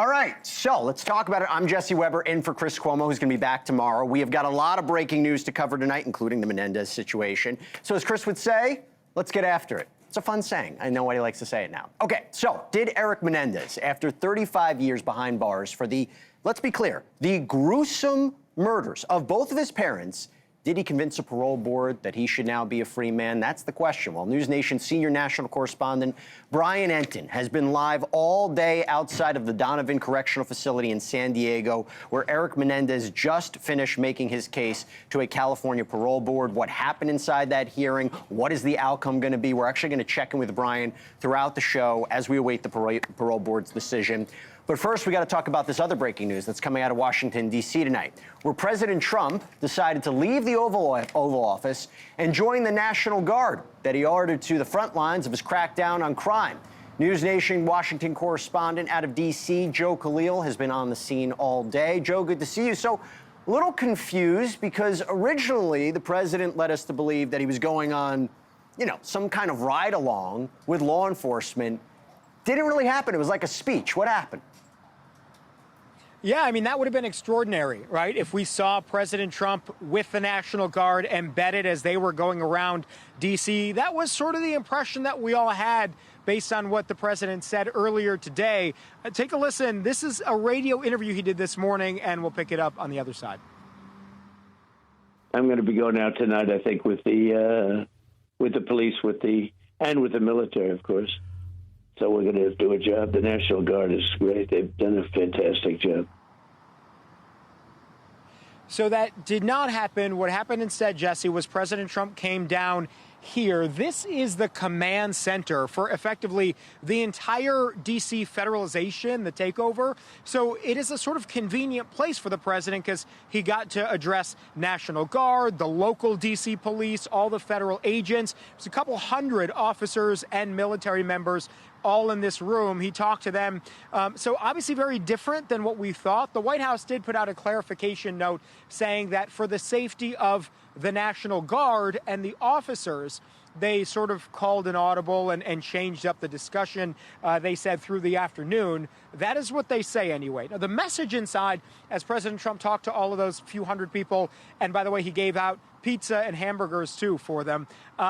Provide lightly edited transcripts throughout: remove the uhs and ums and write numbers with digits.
All right, so let's talk about it. I'm Jesse Weber, in for Chris Cuomo, who's going to be back tomorrow. We have got a lot of breaking news to cover tonight, including the Menendez situation. So as Chris would say, let's get after it. It's a fun saying. I know why he likes to say it now. Okay, so did Eric Menendez, after 35 years behind bars for the, let's be clear, the gruesome murders of both of his parents, did he convince a parole board that he should now be a free man? That's the question. Well, NewsNation senior national correspondent Brian Entin has been live all day outside of the Donovan Correctional Facility in San Diego, where Eric Menendez just finished making his case to a California parole board. What happened inside that hearing? What is the outcome going to be? We're actually going to check in with Brian throughout the show as we await the parole board's decision. But first, we got to talk about this other breaking news that's coming out of Washington, D.C. tonight, where President Trump decided to leave the Oval Office and join the National Guard that he ordered to the front lines of his crackdown on crime. NewsNation Washington correspondent out of D.C., Joe Khalil, has been on the scene all day. Joe, good to see you. So, a little confused because originally the president led us to believe that he was going on, some kind of ride-along with law enforcement. Didn't really happen. It was like a speech. What happened? Yeah, I mean, that would have been extraordinary, right? If we saw President Trump with the National Guard embedded as they were going around D.C., that was sort of the impression that we all had based on what the president said earlier today. Take a listen. This is a radio interview he did this morning, and we'll pick it up on the other side. I'm going to be going out tonight, I think, with the police, and with the military, of course. So we're going to do a job. The National Guard is great. They've done a fantastic job. So that did not happen. What happened instead, Jesse, was President Trump came down here. This is the command center for effectively the entire D.C. federalization, the takeover. So it is a sort of convenient place for the president because he got to address National Guard, the local D.C. police, all the federal agents. There's a couple hundred officers and military members all in this room. He talked to them. So obviously very different than what we thought. The White House did put out a clarification note saying that for the safety of the National Guard and the officers, they sort of called an audible and changed up the discussion, they said, through the afternoon. That is what they say anyway. Now, the message inside, as President Trump talked to all of those few hundred people, and by the way, he gave out pizza and hamburgers, too, for them.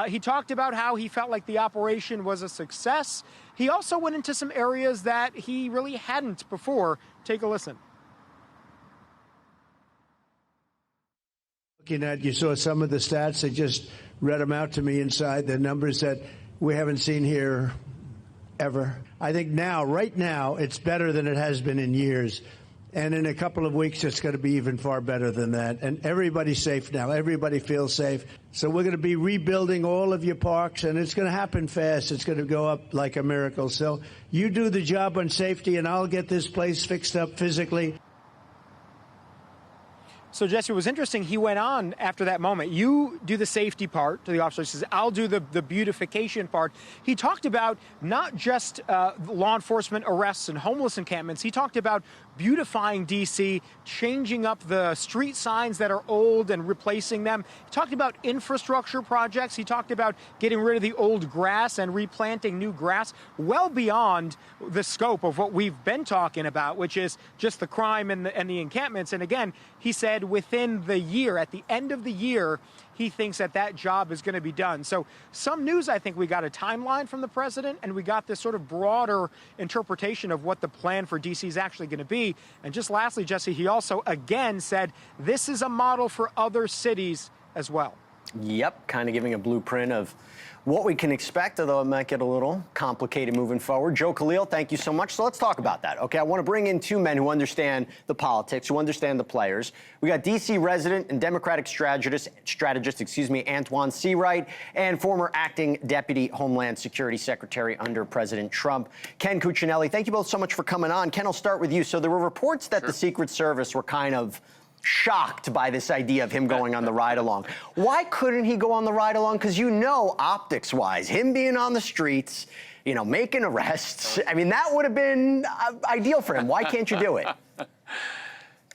He talked about how he felt like the operation was a success. He also went into some areas that he really hadn't before. Take a listen. Looking at, you saw some of the stats. They just read them out to me inside, the numbers that we haven't seen here ever. I think now, right now, it's better than it has been in years. And in a couple of weeks, it's going to be even far better than that. And everybody's safe now. Everybody feels safe. So we're going to be rebuilding all of your parks, and it's going to happen fast. It's going to go up like a miracle. So you do the job on safety, and I'll get this place fixed up physically. So, Jesse, it was interesting. He went on after that moment. You do the safety part to the officer. He says, I'll do the beautification part. He talked about not just law enforcement arrests and homeless encampments. He talked about beautifying D.C., changing up the street signs that are old and replacing them. He talked about infrastructure projects. He talked about getting rid of the old grass and replanting new grass, well beyond the scope of what we've been talking about, which is just the crime and the encampments. And again, he said within the year, at the end of the year, he thinks that job is going to be done. So some news, I think we got a timeline from the president, and we got this sort of broader interpretation of what the plan for D.C. is actually going to be. And just lastly, Jesse, he also again said this is a model for other cities as well. Yep, kind of giving a blueprint of what we can expect, although it might get a little complicated moving forward. Joe Khalil, thank you so much. So let's talk about that. Okay, I want to bring in two men who understand the politics, who understand the players. We got D.C. resident and Democratic strategist, Antjuan Seawright, and former acting Deputy Homeland Security Secretary under President Trump, Ken Cuccinelli. Thank you both so much for coming on. Ken, I'll start with you. So there were reports that the Secret Service were kind of shocked by this idea of him going on the ride-along. Why couldn't he go on the ride-along? Because optics-wise, him being on the streets, making arrests, I mean, that would have been ideal for him. Why can't you do it?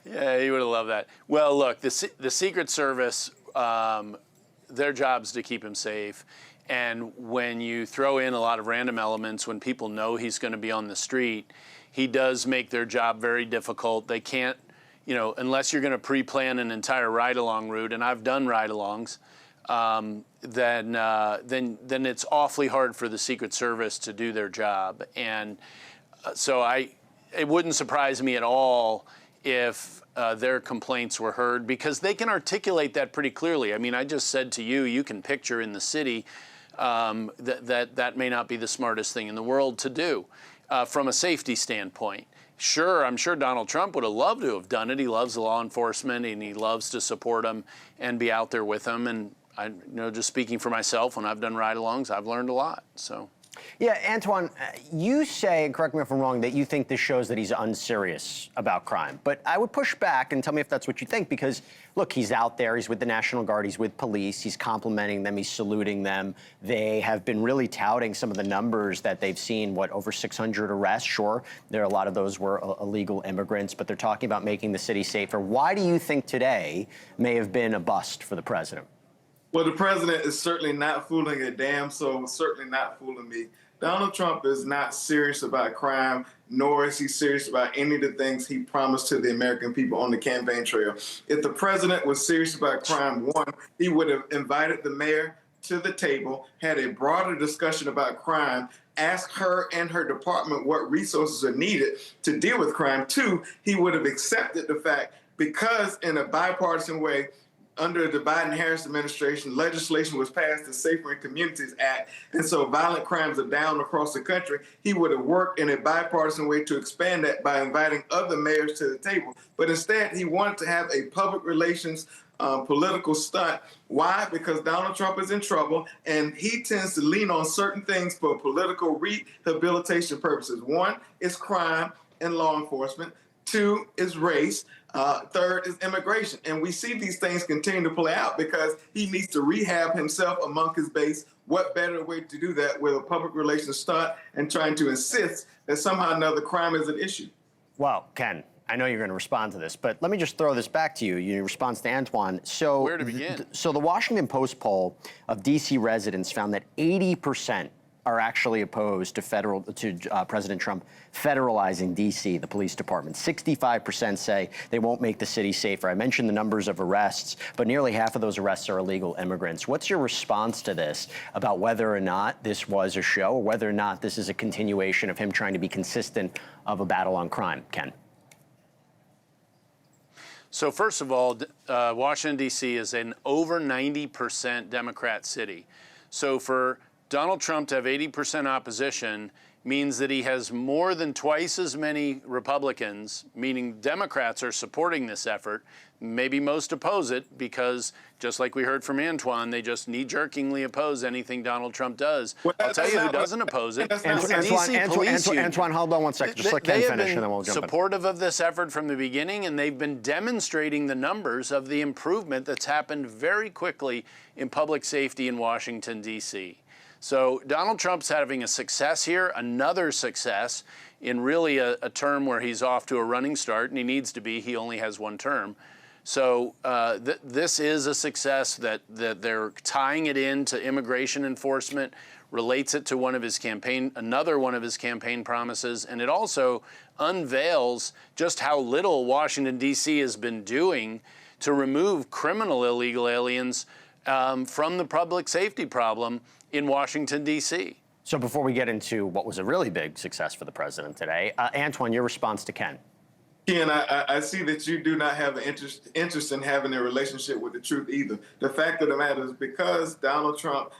Yeah, he would have loved that. Well, look, the Secret Service, their job's to keep him safe. And when you throw in a lot of random elements, when people know he's going to be on the street, he does make their job very difficult. They can't, unless you're going to pre-plan an entire ride-along route, and I've done ride-alongs, then it's awfully hard for the Secret Service to do their job. And so it wouldn't surprise me at all if their complaints were heard, because they can articulate that pretty clearly. I mean, I just said to you, you can picture in the city that may not be the smartest thing in the world to do from a safety standpoint. Sure, I'm sure Donald Trump would have loved to have done it. He loves the law enforcement, and he loves to support them and be out there with them. And I just speaking for myself, when I've done ride-alongs, I've learned a lot. So. Yeah, Antjuan, you say, and correct me if I'm wrong, that you think this shows that he's unserious about crime. But I would push back and tell me if that's what you think, because, look, he's out there, he's with the National Guard, he's with police, he's complimenting them, he's saluting them. They have been really touting some of the numbers that they've seen, over 600 arrests. Sure, a lot of those were illegal immigrants, but they're talking about making the city safer. Why do you think today may have been a bust for the president? Well, the president is certainly not fooling a damn soul, certainly not fooling me. Donald Trump is not serious about crime, nor is he serious about any of the things he promised to the American people on the campaign trail. If the president was serious about crime, one, he would have invited the mayor to the table, had a broader discussion about crime, asked her and her department what resources are needed to deal with crime. Two, he would have accepted the fact, because in a bipartisan way, under the Biden-Harris administration, legislation was passed, the Safer in Communities Act, and so violent crimes are down across the country. He would have worked in a bipartisan way to expand that by inviting other mayors to the table. But instead, he wanted to have a public relations political stunt. Why? Because Donald Trump is in trouble, and he tends to lean on certain things for political rehabilitation purposes. One is crime and law enforcement. Two is race. Third is immigration. And we see these things continue to play out because he needs to rehab himself among his base. What better way to do that with a public relations stunt and trying to insist that somehow or another crime is an issue? Well, Ken, I know you're going to respond to this, but let me just throw this back to you. Your response to Antjuan. So, where to begin? So the Washington Post poll of D.C. residents found that 80% are actually opposed to President Trump federalizing D.C., the police department. 65% say they won't make the city safer. I mentioned the numbers of arrests, but nearly half of those arrests are illegal immigrants. What's your response to this about whether or not this was a show, or whether or not this is a continuation of him trying to be consistent of a battle on crime, Ken? So first of all, Washington, D.C. is an over 90% Democrat city. So for Donald Trump to have 80% opposition means that he has more than twice as many Republicans, meaning Democrats are supporting this effort. Maybe most oppose it because, just like we heard from Antjuan, they just knee-jerkingly oppose anything Donald Trump does. Well, I'll tell you who doesn't oppose it. Antjuan, hold on one second. Just let Ken finish and then we'll jump in. They have been supportive of this effort from the beginning, and they've been demonstrating the numbers of the improvement that's happened very quickly in public safety in Washington, D.C. So Donald Trump's having a success here, another success in really a term where he's off to a running start, and he needs to be. He only has one term. So this is a success that they're tying it into immigration enforcement, relates it to another one of his campaign promises, and it also unveils just how little Washington, D.C. has been doing to remove criminal illegal aliens from the public safety problem in Washington, D.C. So before we get into what was a really big success for the president today, Antjuan, your response to Ken. Ken, I see that you do not have an interest in having a relationship with the truth either. The fact of the matter is, because Donald Trump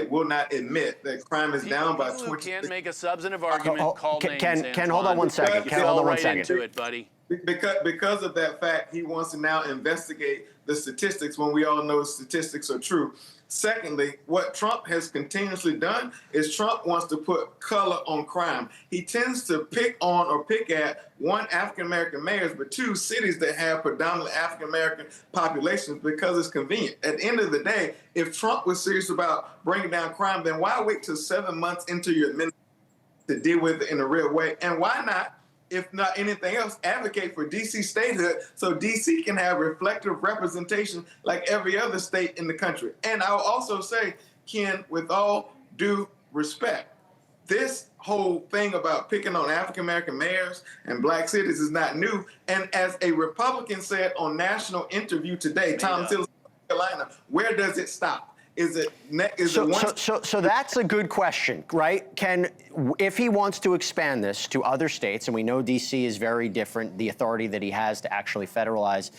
will not admit that crime is down by 20%. Who can't make a substantive argument, call names, Ken, hold on one second. Ken, hold on one second. Into it, buddy. Because of that fact, he wants to now investigate the statistics when we all know statistics are true. Secondly, what Trump has continuously done is Trump wants to put color on crime. He tends to pick at one, African-American mayors, but two, cities that have predominantly African-American populations because it's convenient. At the end of the day, if Trump was serious about bringing down crime, then why wait till 7 months into your administration to deal with it in a real way? And why not, if not anything else, advocate for D.C. statehood so D.C. can have reflective representation like every other state in the country? And I'll also say, Ken, with all due respect, this whole thing about picking on African-American mayors and black cities is not new. And as a Republican said on national interview today, Tom Tillis, South Carolina, where does it stop? Is it so that's a good question, right? If he wants to expand this to other states, and we know D.C. is very different, the authority that he has to actually federalize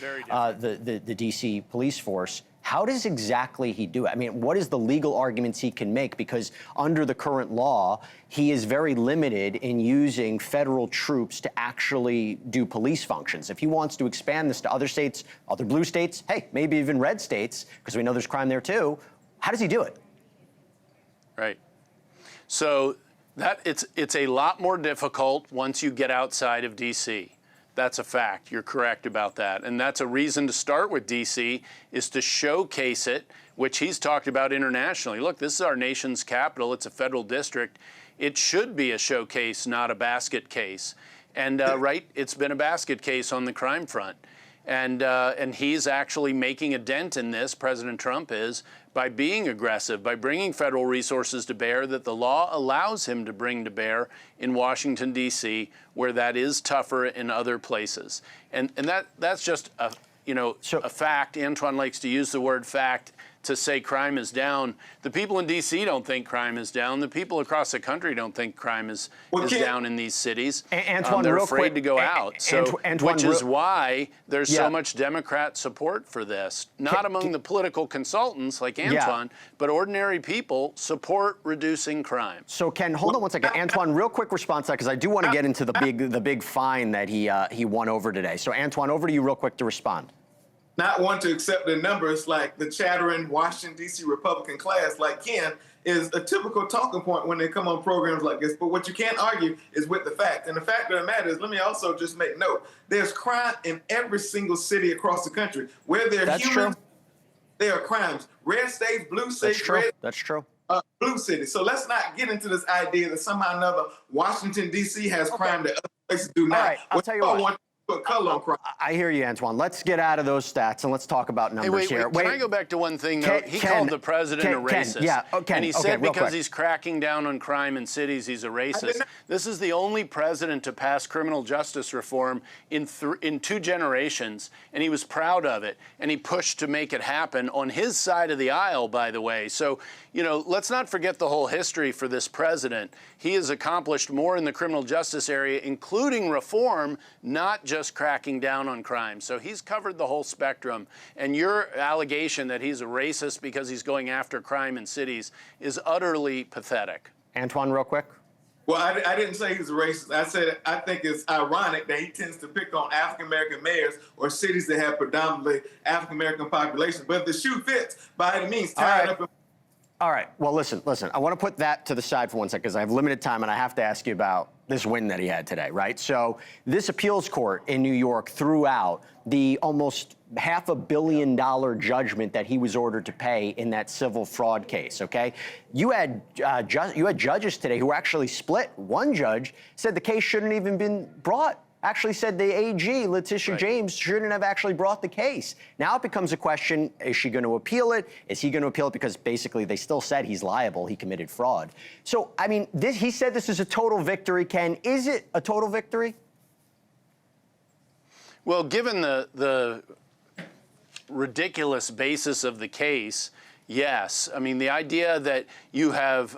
the D.C. police force, how does exactly he do it? I mean, what is the legal arguments he can make? Because under the current law, he is very limited in using federal troops to actually do police functions. If he wants to expand this to other states, other blue states, hey, maybe even red states, because we know there's crime there too, how does he do it? Right. So it's a lot more difficult once you get outside of D.C. That's a fact. You're correct about that. And that's a reason to start with D.C. is to showcase it, which he's talked about internationally. Look, this is our nation's capital. It's a federal district. It should be a showcase, not a basket case. And right, it's been a basket case on the crime front. And he's actually making a dent in this, President Trump is, by being aggressive, by bringing federal resources to bear that the law allows him to bring to bear in Washington, D.C., where that is tougher in other places. And that's just a fact. Antjuan likes to use the word fact to say crime is down. The people in D.C. don't think crime is down. The people across the country don't think crime is down in these cities. Antjuan, they're real afraid quick, to go out. So, which is why there's so much Democrat support for this. Not among the political consultants like Antjuan, but ordinary people support reducing crime. So, Ken, hold on one second. Antjuan, real quick response to that, because I do want to get into the big fine that he won over today. So, Antjuan, over to you real quick to respond. Not want to accept the numbers like the chattering Washington, D.C. Republican class like Ken is a typical talking point when they come on programs like this. But what you can't argue is with the fact. And the fact of the matter is, let me also just make note, there's crime in every single city across the country. Where there are humans, there are crimes. Red states, blue states, That's true. Blue cities. So let's not get into this idea that somehow or another Washington, D.C. has crime that other places do not. All right, I'll tell you what. I hear you, Antjuan. Let's get out of those stats and let's talk about numbers here. Can I go back to one thing, though? He called the president a racist. And he said because he's cracking down on crime in cities, he's a racist. This is the only president to pass criminal justice reform in 2 generations, and he was proud of it. And he pushed to make it happen on his side of the aisle, by the way. So, let's not forget the whole history for this president. He has accomplished more in the criminal justice area, including reform, not just cracking down on crime. So he's covered the whole spectrum. And your allegation that he's a racist because he's going after crime in cities is utterly pathetic. Antjuan, real quick. Well, I didn't say he's a racist. I said I think it's ironic that he tends to pick on African-American mayors or cities that have predominantly African-American populations. But if the shoe fits, by any means, tie it up. All right. Well, listen. I want to put that to the side for one second because I have limited time and I have to ask you about this win that he had today, right? So this appeals court in New York threw out the almost $500 million judgment that he was ordered to pay in that civil fraud case, okay? You had judges today who were actually split. One judge said the case shouldn't even been brought. Actually said the AG, Letitia James, shouldn't have actually brought the case. Now it becomes a question, is she going to appeal it? Is he going to appeal it? Because basically they still said he's liable, he committed fraud. So, I mean, he said this is a total victory. Ken, is it a total victory? Well, given the ridiculous basis of the case, yes. I mean, the idea that you have,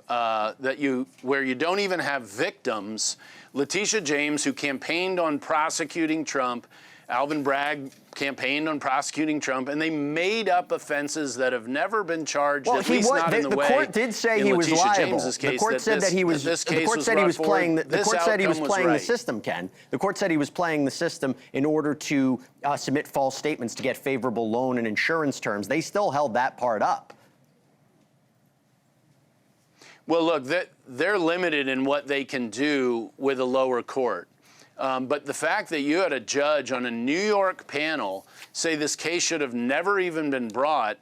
where you don't even have victims. Letitia James, who campaigned on prosecuting Trump, Alvin Bragg campaigned on prosecuting Trump, and they made up offenses that have never been charged, at least not in the way. The court did say he was liable. The court said that he was. The court said he was playing. The court said he was playing the system, Ken. The court said he was playing the system in order to submit false statements to get favorable loan and insurance terms. They still held that part up. Well, look, they're limited in what they can do with a lower court. But the fact that you had a judge on a New York panel say this case should have never even been brought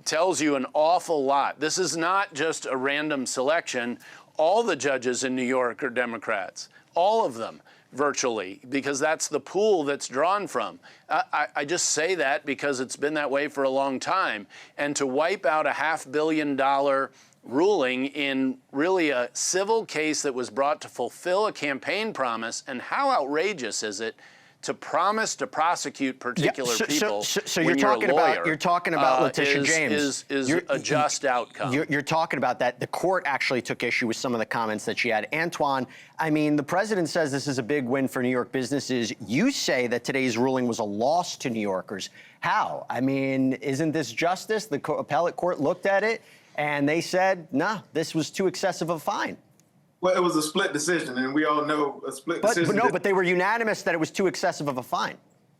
tells you an awful lot. This is not just a random selection. All the judges in New York are Democrats, all of them, virtually, because that's the pool that's drawn from. I just say that because it's been that way for a long time. And to wipe out a $500 million ruling in really a civil case that was brought to fulfill a campaign promise. And how outrageous is it to promise to prosecute particular people so when you're talking a lawyer, you're talking about Letitia James is a just outcome. You're talking about that. The court actually took issue with some of the comments that she had. Antjuan, I mean, the president says this is a big win for New York businesses. You say that today's ruling was a loss to New Yorkers. How? I mean, isn't this justice? The appellate court looked at it and they said, nah, this was too excessive of a fine. Well, it was a split decision, and we all know a split decision. But they were unanimous that it was too excessive of a fine.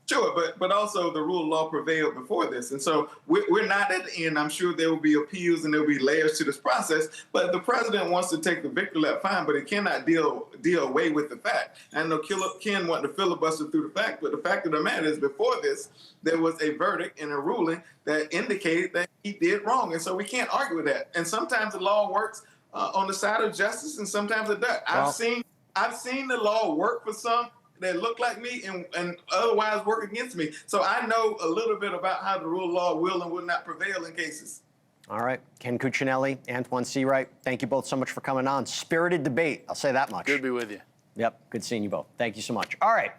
Sure, but also the rule of law prevailed before this. And so we're not at the end. I'm sure there will be appeals and there will be layers to this process. But the president wants to take the victory lap, fine, but he cannot deal away with the fact. I know Ken wanted to filibuster through the fact, but the fact of the matter is before this, there was a verdict and a ruling that indicated that he did wrong. And so we can't argue with that. And sometimes the law works on the side of justice, and sometimes it does. Well, I've seen the law work for some that look like me and otherwise work against me. So I know a little bit about how the rule of law will and will not prevail in cases. All right. Ken Cuccinelli, Antjuan Seawright, thank you both so much for coming on. Spirited debate, I'll say that much. Good to be with you. Yep, good seeing you both. Thank you so much. All right.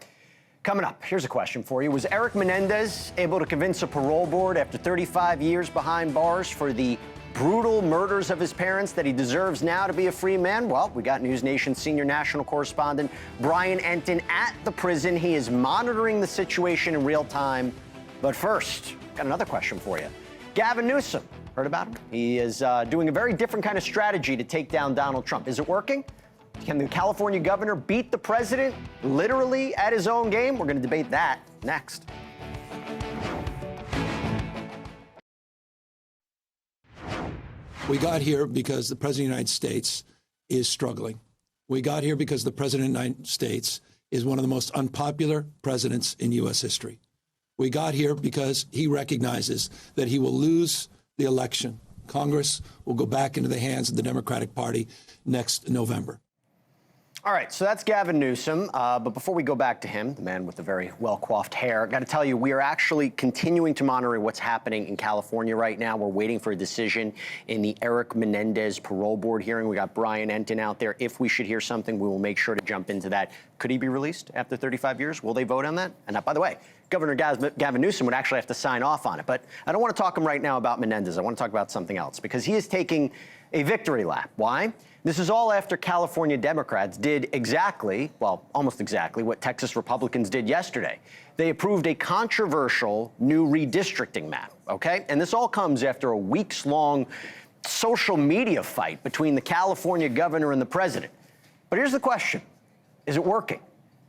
Coming up, here's a question for you. Was Eric Menendez able to convince a parole board after 35 years behind bars for the brutal murders of his parents that he deserves now to be a free man? Well, we got NewsNation senior national correspondent Brian Entin at the prison. He is monitoring the situation in real time. But first, got another question for you. Gavin Newsom, heard about him? He is doing a very different kind of strategy to take down Donald Trump. Is it working? Can the California governor beat the president literally at his own game? We're going to debate that next. We got here because the President of the United States is struggling. We got here because the President of the United States is one of the most unpopular presidents in U.S. history. We got here because he recognizes that he will lose the election. Congress will go back into the hands of the Democratic Party next November. All right, so that's Gavin Newsom. But before we go back to him, the man with the very well-coiffed hair, got to tell you, we are actually continuing to monitor what's happening in California right now. We're waiting for a decision in the Eric Menendez parole board hearing. We got Brian Entin out there. If we should hear something, we will make sure to jump into that. Could he be released after 35 years? Will they vote on that? And by the way, Governor Gavin Newsom would actually have to sign off on it. But I don't want to talk him right now about Menendez. I want to talk about something else, because he is taking a victory lap. Why? This is all after California Democrats did exactly, well, almost exactly, what Texas Republicans did yesterday. They approved a controversial new redistricting map, okay? And this all comes after a weeks-long social media fight between the California governor and the president. But here's the question. Is it working?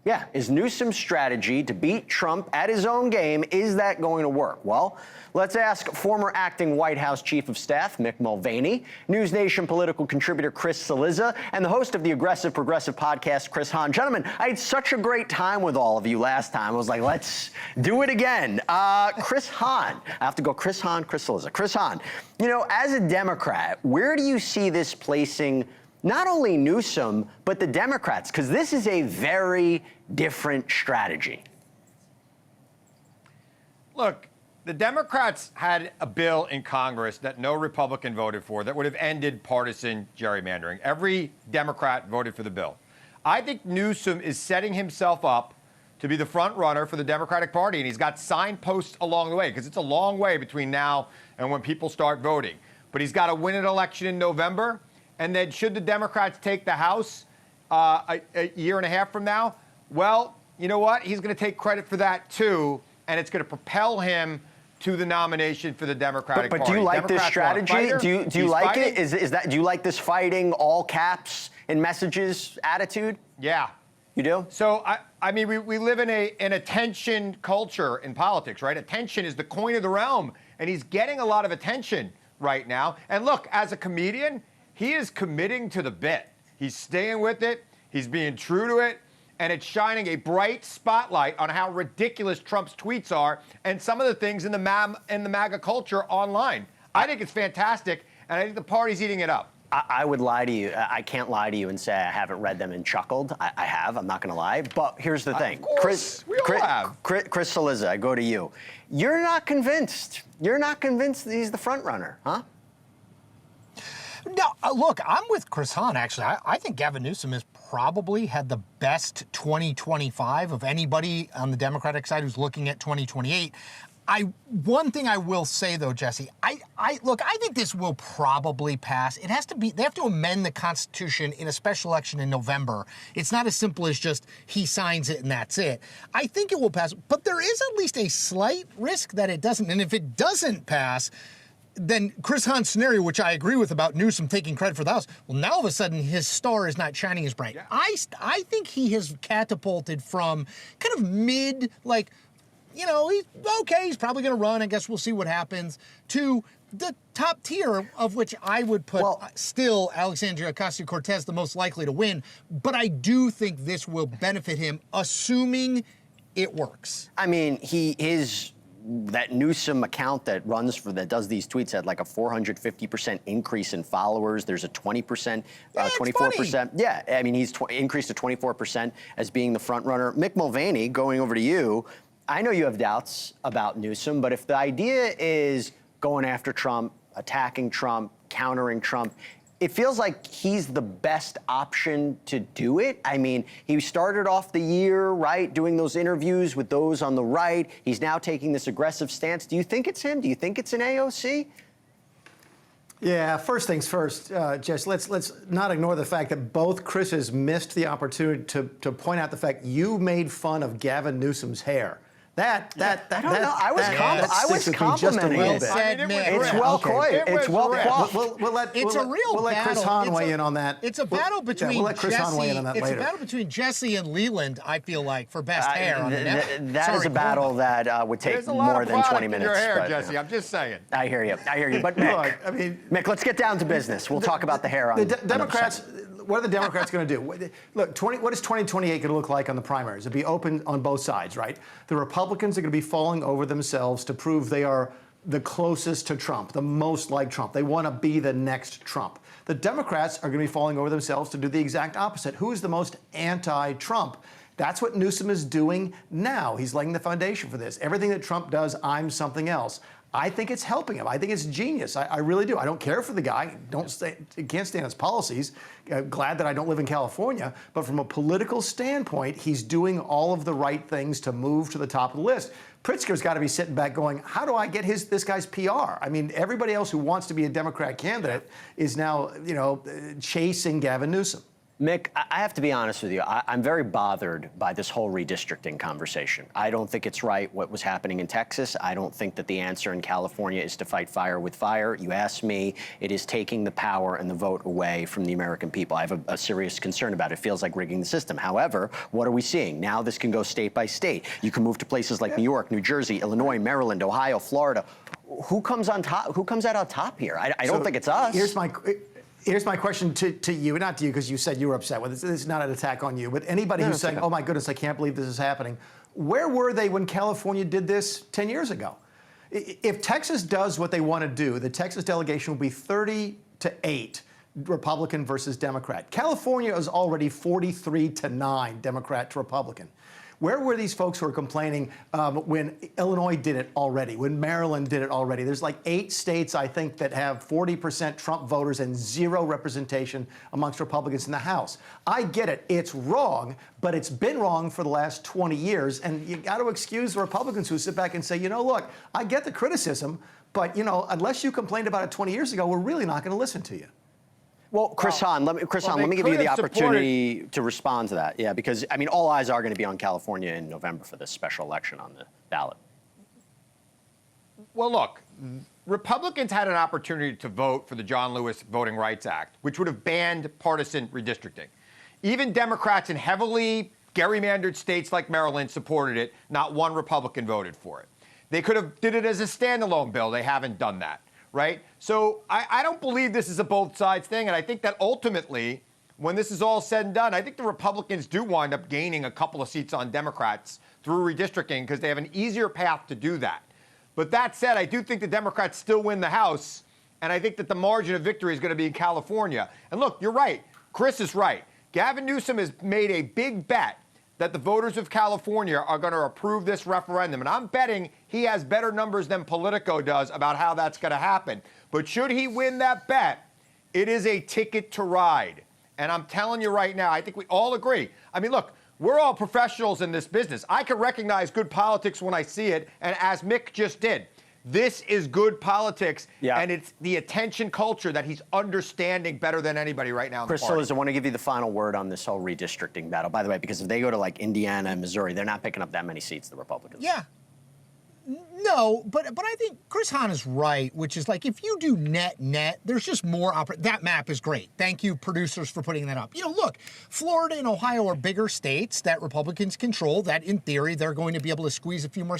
Yeah, is Newsom's strategy to beat Trump at his own game, is that going to work? Well, let's ask former acting White House Chief of Staff Mick Mulvaney, NewsNation political contributor Chris Cillizza, and the host of the Aggressive Progressive podcast, Chris Hahn. Gentlemen, I had such a great time with all of you last time. I was like, let's do it again. Chris Hahn. I have to go Chris Hahn, Chris Cillizza. Chris Hahn, you know, as a Democrat, where do you see this placing not only Newsom, but the Democrats? Because this is a very different strategy. Look, the Democrats had a bill in Congress that no Republican voted for that would have ended partisan gerrymandering. Every Democrat voted for the bill. I think Newsom is setting himself up to be the front runner for the Democratic Party, and he's got signposts along the way, because it's a long way between now and when people start voting. But he's got to win an election in November. And then should the Democrats take the House a year and a half from now? Well, you know what? He's going to take credit for that, too, and it's going to propel him to the nomination for the Democratic Party. But do you like this strategy? Do you like it? Do you like this fighting, all caps in messages attitude? Yeah. You do? So, I mean, we live in an attention culture in politics, right? Attention is the coin of the realm, and he's getting a lot of attention right now. And look, as a comedian, he is committing to the bit. He's staying with it. He's being true to it. And it's shining a bright spotlight on how ridiculous Trump's tweets are and some of the things in the MAGA culture online. I think it's fantastic, and I think the party's eating it up. I would lie to you. I can't lie to you and say I haven't read them and chuckled. I have. I'm not going to lie. But here's the thing. Of course, we all have. Chris Cillizza, I go to you. You're not convinced. You're not convinced that he's the front runner, huh? No, look, I'm with Chris Hahn, actually. I think Gavin Newsom has probably had the best 2025 of anybody on the Democratic side who's looking at 2028. One thing I will say, though, Jesse, I think this will probably pass. It has to be, they have to amend the Constitution in a special election in November. It's not as simple as just he signs it and that's it. I think it will pass, but there is at least a slight risk that it doesn't. And if it doesn't pass, then Chris Hahn's scenario, which I agree with about Newsom taking credit for the House, well, now all of a sudden his star is not shining as bright. Yeah. I think he has catapulted from kind of mid, like, you know, he's probably going to run. I guess we'll see what happens, to the top tier, of which I would put still Alexandria Ocasio-Cortez the most likely to win. But I do think this will benefit him, assuming it works. I mean, that Newsom account that does these tweets had like a 450% increase in followers. There's a 20%, 24%. Yeah, I mean, he's increased to 24% as being the front runner. Mick Mulvaney, going over to you, I know you have doubts about Newsom, but if the idea is going after Trump, attacking Trump, countering Trump, it feels like he's the best option to do it. I mean, he started off the year, right, doing those interviews with those on the right. He's now taking this aggressive stance. Do you think it's him? Do you think it's an AOC? Yeah, first things first, Jess, let's not ignore the fact that both Chris's missed the opportunity to point out the fact you made fun of Gavin Newsom's hair. I don't know. I was complimenting it. It's well coy. It's well coiffed. We'll let Chris Hahn weigh in on that. It's a battle between we'll let Chris Hahn weigh in on that later. It's a battle between Jesse and Leland, I feel like, for best hair on the network. That is a battle that would take more than 20 minutes. Your hair, Jesse. I'm just saying. I hear you. But Mick, Mick, let's get down to business. We'll talk about the hair on the Democrats. What are the Democrats going to do? Look, what is 2028 going to look like on the primaries? It'll be open on both sides, right? The Republicans are going to be falling over themselves to prove they are the closest to Trump, the most like Trump. They want to be the next Trump. The Democrats are going to be falling over themselves to do the exact opposite. Who is the most anti-Trump? That's what Newsom is doing now. He's laying the foundation for this. Everything that Trump does, I'm something else. I think it's helping him. I think it's genius. I really do. I don't care for the guy. Can't stand his policies. Glad that I don't live in California. But from a political standpoint, he's doing all of the right things to move to the top of the list. Pritzker's got to be sitting back going, how do I get this guy's PR? I mean, everybody else who wants to be a Democrat candidate is now, chasing Gavin Newsom. Mick, I have to be honest with you. I'm very bothered by this whole redistricting conversation. I don't think it's right what was happening in Texas. I don't think that the answer in California is to fight fire with fire. You ask me, it is taking the power and the vote away from the American people. I have a serious concern about it. It feels like rigging the system. However, what are we seeing? Now this can go state by state. You can move to places like New York, New Jersey, Illinois, Maryland, Ohio, Florida. Who comes on top? Who comes out on top here? I don't think it's us. Here's my question to you, not to you, because you said you were upset with it. This is not an attack on you, but anybody who's saying, oh my goodness, I can't believe this is happening. Where were they when California did this 10 years ago? If Texas does what they want to do, the Texas delegation will be 30-8, Republican versus Democrat. California is already 43-9, Democrat to Republican. Where were these folks who were complaining when Illinois did it already, when Maryland did it already? There's like 8 states, I think, that have 40% Trump voters and 0 representation amongst Republicans in the House. I get it. It's wrong, but it's been wrong for the last 20 years. And you got to excuse the Republicans who sit back and say, look, I get the criticism, but, unless you complained about it 20 years ago, we're really not going to listen to you. Well, Chris Hahn, let me give you the opportunity to respond to that. Yeah, because, I mean, all eyes are going to be on California in November for this special election on the ballot. Well, look, Republicans had an opportunity to vote for the John Lewis Voting Rights Act, which would have banned partisan redistricting. Even Democrats in heavily gerrymandered states like Maryland supported it. Not one Republican voted for it. They could have did it as a standalone bill. They haven't done that. Right? So I don't believe this is a both sides thing. And I think that ultimately, when this is all said and done, I think the Republicans do wind up gaining a couple of seats on Democrats through redistricting because they have an easier path to do that. But that said, I do think the Democrats still win the House. And I think that the margin of victory is going to be in California. And look, you're right. Chris is right. Gavin Newsom has made a big bet that the voters of California are going to approve this referendum. And I'm betting he has better numbers than Politico does about how that's going to happen. But should he win that bet, It is a ticket to ride. And I'm telling you right now, I think we all agree. I mean, look, we're all professionals in this business. I can recognize good politics when I see it, and as Mick just did. This is good politics, and it's the attention culture that he's understanding better than anybody right now in Chris the party. Cillizza, I want to give you the final word on this whole redistricting battle. By the way, because if they go to like Indiana and Missouri, they're not picking up that many seats, the Republicans. Yeah. No, but I think Chris Hahn is right, which is like if you do net, there's just more. That map is great. Thank you, producers, for putting that up. You know, look, Florida and Ohio are bigger states that Republicans control. That, in theory, they're going to be able to squeeze a few more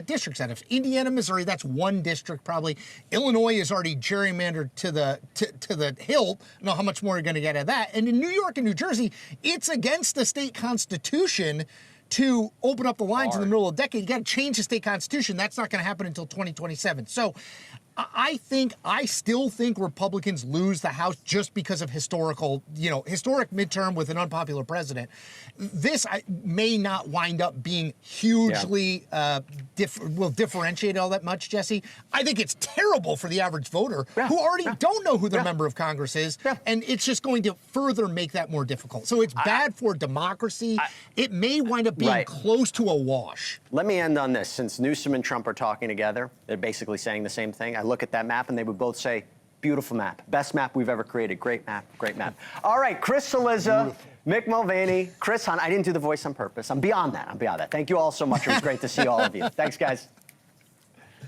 districts out of. Indiana, Missouri, that's one district probably. Illinois is already gerrymandered to the hilt. I don't know how much more you're going to get out of that. And in New York and New Jersey, it's against the state constitution to open up the lines in the middle of the decade. You got to change the state constitution. That's not going to happen until 2027. So I still think Republicans lose the House just because of historic midterm with an unpopular president. This may not wind up being hugely differentiate all that much, Jesse. I think it's terrible for the average voter who already don't know who their member of Congress is, and it's just going to further make that more difficult. So it's bad for democracy. It may wind up being close to a wash. Let me end on this. Since Newsom and Trump are talking together, they're basically saying the same thing. I look at that map and they would both say, beautiful map. Best map we've ever created. Great map. Great map. All right, Chris Cillizza, Mick Mulvaney, Chris Hahn. I didn't do the voice on purpose. I'm beyond that. Thank you all so much. It was great to see all of you. Thanks, guys.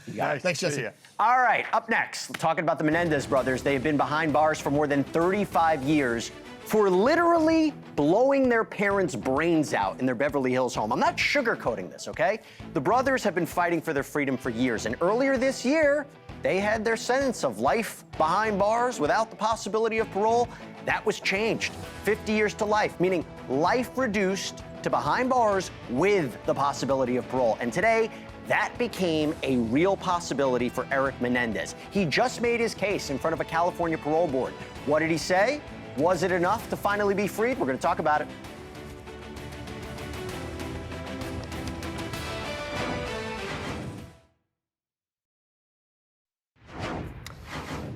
Thanks, Jesse. All right, up next, talking about the Menendez brothers. They have been behind bars for more than 35 years for literally blowing their parents' brains out in their Beverly Hills home. I'm not sugarcoating this, okay? The brothers have been fighting for their freedom for years, and earlier this year, they had their sentence of life behind bars without the possibility of parole. That was changed. 50 years to life, meaning life reduced to behind bars with the possibility of parole. And today, that became a real possibility for Eric Menendez. He just made his case in front of a California parole board. What did he say? Was it enough to finally be freed? We're going to talk about it.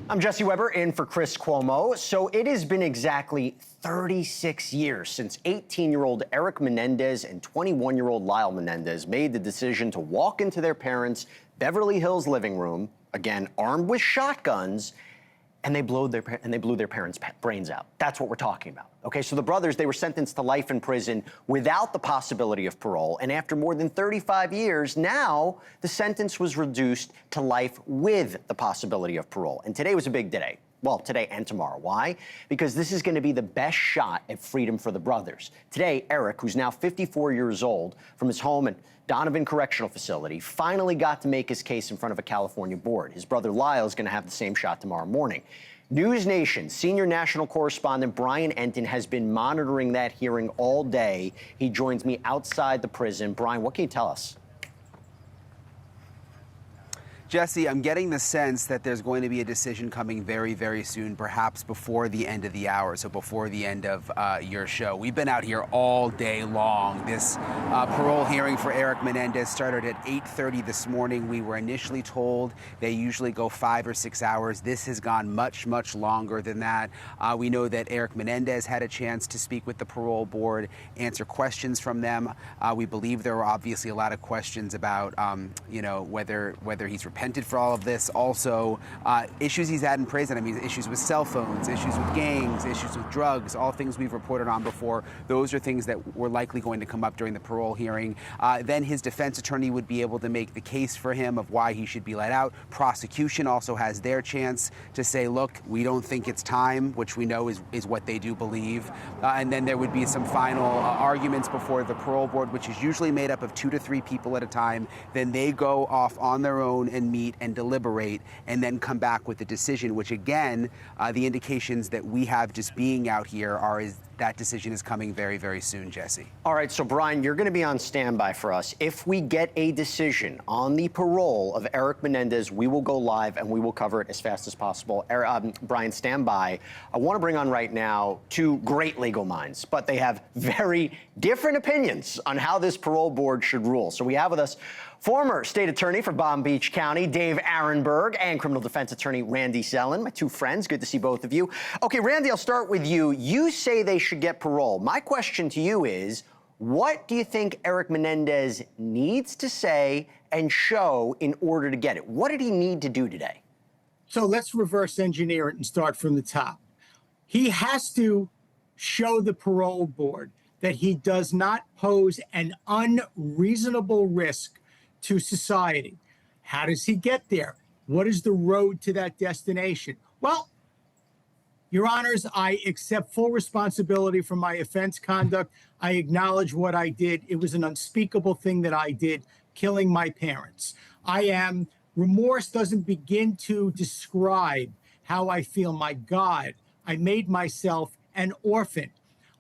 I'm Jesse Weber, in for Chris Cuomo. So it has been exactly 36 years since 18-year-old Eric Menendez and 21-year-old Lyle Menendez made the decision to walk into their parents' Beverly Hills living room, again armed with shotguns, and they blew their parents' brains out. That's what we're talking about. Okay, so the brothers, they were sentenced to life in prison without the possibility of parole, and after more than 35 years, now the sentence was reduced to life with the possibility of parole. And today was a big day. Well, today and tomorrow. Why? Because this is going to be the best shot at freedom for the brothers. Today, Eric, who's now 54 years old, from his home in Donovan Correctional Facility, finally got to make his case in front of a California board. His brother Lyle is going to have the same shot tomorrow morning. NewsNation senior national correspondent Brian Entin has been monitoring that hearing all day. He joins me outside the prison. Brian, what can you tell us? Jesse, I'm getting the sense that there's going to be a decision coming very, very soon, perhaps before the end of the hour, so before the end of your show. We've been out here all day long. This parole hearing for Eric Menendez started at 8:30 this morning. We were initially told they usually go 5 or 6 hours. This has gone much, much longer than that. We know that Eric Menendez had a chance to speak with the parole board, answer questions from them. We believe there were obviously a lot of questions about, whether he's repented for all of this. Also, issues he's had in prison. I mean, issues with cell phones, issues with gangs, issues with drugs, all things we've reported on before. Those are things that were likely going to come up during the parole hearing. Then his defense attorney would be able to make the case for him of why he should be let out. Prosecution also has their chance to say, look, we don't think it's time, which we know is what they do believe. And then there would be some final arguments before the parole board, which is usually made up of 2 to 3 people at a time. Then they go off on their own and meet and deliberate and then come back with a decision, which again, the indications that we have just being out here are is that decision is coming very, very soon, Jesse. All right, so Brian, you're going to be on standby for us. If we get a decision on the parole of Eric Menendez, we will go live and we will cover it as fast as possible. Brian, stand by. I want to bring on right now two great legal minds, but they have very different opinions on how this parole board should rule. So we have with us former state attorney for Palm Beach County, Dave Arenberg, and criminal defense attorney Randy Zellen, my two friends. Good to see both of you. Okay, Randy, I'll start with you. You say they should get parole. My question to you is, what do you think Eric Menendez needs to say and show in order to get it? What did he need to do today? So let's reverse engineer it and start from the top. He has to show the parole board that he does not pose an unreasonable risk to society. How does he get there? What is the road to that destination? Well, Your Honors, I accept full responsibility for my offense conduct. I acknowledge what I did. It was an unspeakable thing that I did, killing my parents. Remorse doesn't begin to describe how I feel. My God, I made myself an orphan.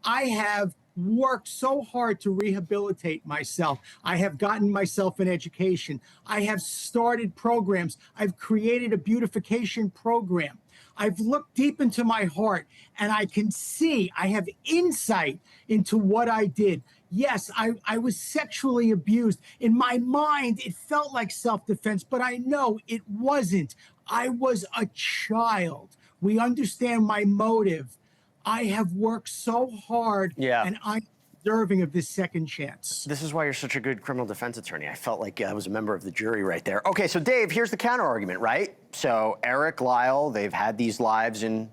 I have worked so hard to rehabilitate myself. I have gotten myself an education. I have started programs. I've created a beautification program. I've looked deep into my heart and I can see, I have insight into what I did. Yes, I was sexually abused. In my mind, it felt like self-defense, but I know it wasn't. I was a child. We understand my motive. I have worked so hard, and I'm deserving of this second chance. This is why you're such a good criminal defense attorney. I felt like I was a member of the jury right there. Okay, so Dave, here's the counter argument, right? So Eric, Lyle, they've had these lives in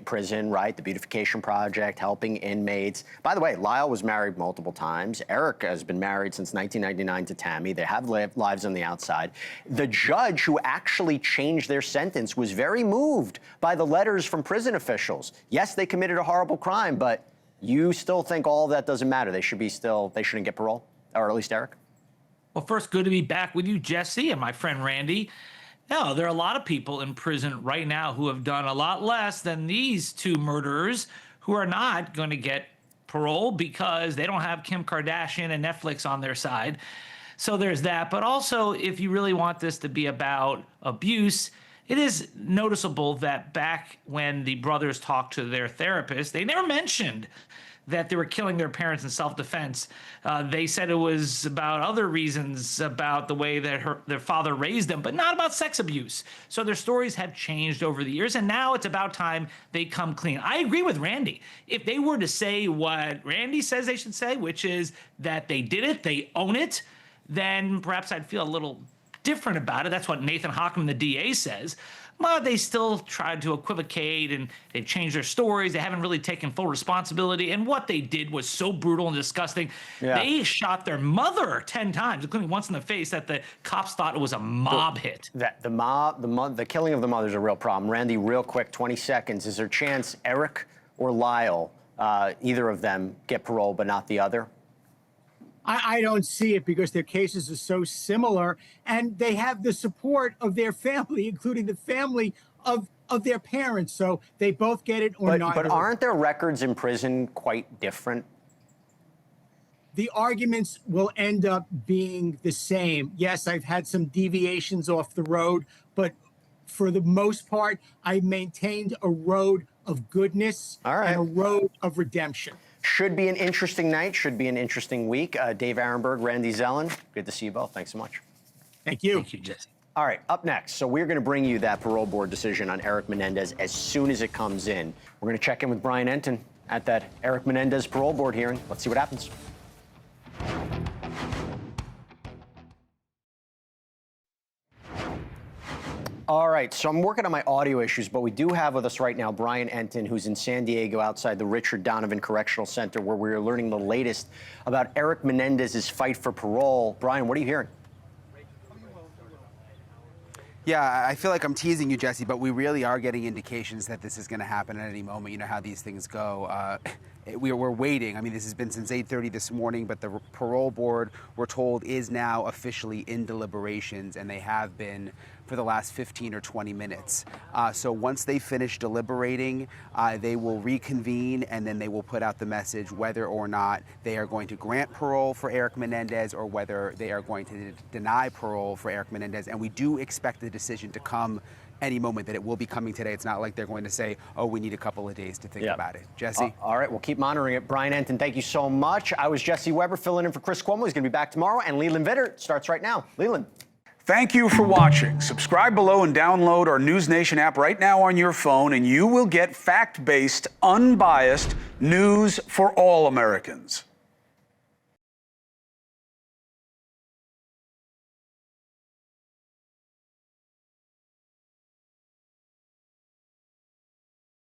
prison, right? The Beautification Project, helping inmates. By the way, Lyle was married multiple times. Eric has been married since 1999 to Tammy. They have lives on the outside. The judge who actually changed their sentence was very moved by the letters from prison officials. Yes, they committed a horrible crime, but you still think all of that doesn't matter. They shouldn't get parole, or at least Eric? Well, first, good to be back with you, Jesse, and my friend Randy. No, there are a lot of people in prison right now who have done a lot less than these two murderers who are not going to get parole because they don't have Kim Kardashian and Netflix on their side. So there's that. But also, if you really want this to be about abuse, it is noticeable that back when the brothers talked to their therapist, they never mentioned that they were killing their parents in self-defense. They said it was about other reasons, about the way that their father raised them, but not about sex abuse. So their stories have changed over the years, and now it's about time they come clean. I agree with Randy. If they were to say what Randy says they should say, which is that they did it, they own it, then perhaps I'd feel a little different about it. That's what Nathan Hochman, the DA, says. But they still tried to equivocate and they changed their stories. They haven't really taken full responsibility. And what they did was so brutal and disgusting. Yeah. They shot their mother 10 times, including once in the face, that the cops thought it was a mob hit. The killing of the mother is a real problem. Randy, real quick, 20 seconds. Is there a chance Eric or Lyle, either of them, get parole but not the other? I don't see it because their cases are so similar, and they have the support of their family, including the family of their parents. So they both get it or not. But aren't their records in prison quite different? The arguments will end up being the same. Yes, I've had some deviations off the road, but for the most part, I maintained a road of goodness and a road of redemption. Should be an interesting night, should be an interesting week. Dave Arenberg, Randy Zellen, good to see you both. Thanks so much. Thank you. Thank you, Jesse. All right, up next. So we're going to bring you that parole board decision on Eric Menendez as soon as it comes in. We're going to check in with Brian Entin at that Eric Menendez parole board hearing. Let's see what happens. All right, so I'm working on my audio issues, but we do have with us right now Brian Entin, who's in San Diego outside the Richard Donovan Correctional Center, where we're learning the latest about Eric Menendez's fight for parole. Brian, what are you hearing? Yeah, I feel like I'm teasing you, Jesse, but we really are getting indications that this is going to happen at any moment. You know how these things go. We're waiting. I mean, this has been since 8:30 this morning, but the parole board, we're told, is now officially in deliberations, and they have been for the last 15 or 20 minutes. So once they finish deliberating, they will reconvene, and then they will put out the message whether or not they are going to grant parole for Eric Menendez or whether they are going to deny parole for Eric Menendez. And we do expect the decision to come any moment, that it will be coming today. It's not like they're going to say, oh, we need a couple of days to think about it. Jesse? All right, we'll keep monitoring it. Brian Enton, thank you so much. I was Jesse Weber filling in for Chris Cuomo. He's going to be back tomorrow. And Leland Vitter starts right now. Leland. Thank you for watching. Subscribe below and download our NewsNation app right now on your phone, and you will get fact-based, unbiased news for all Americans.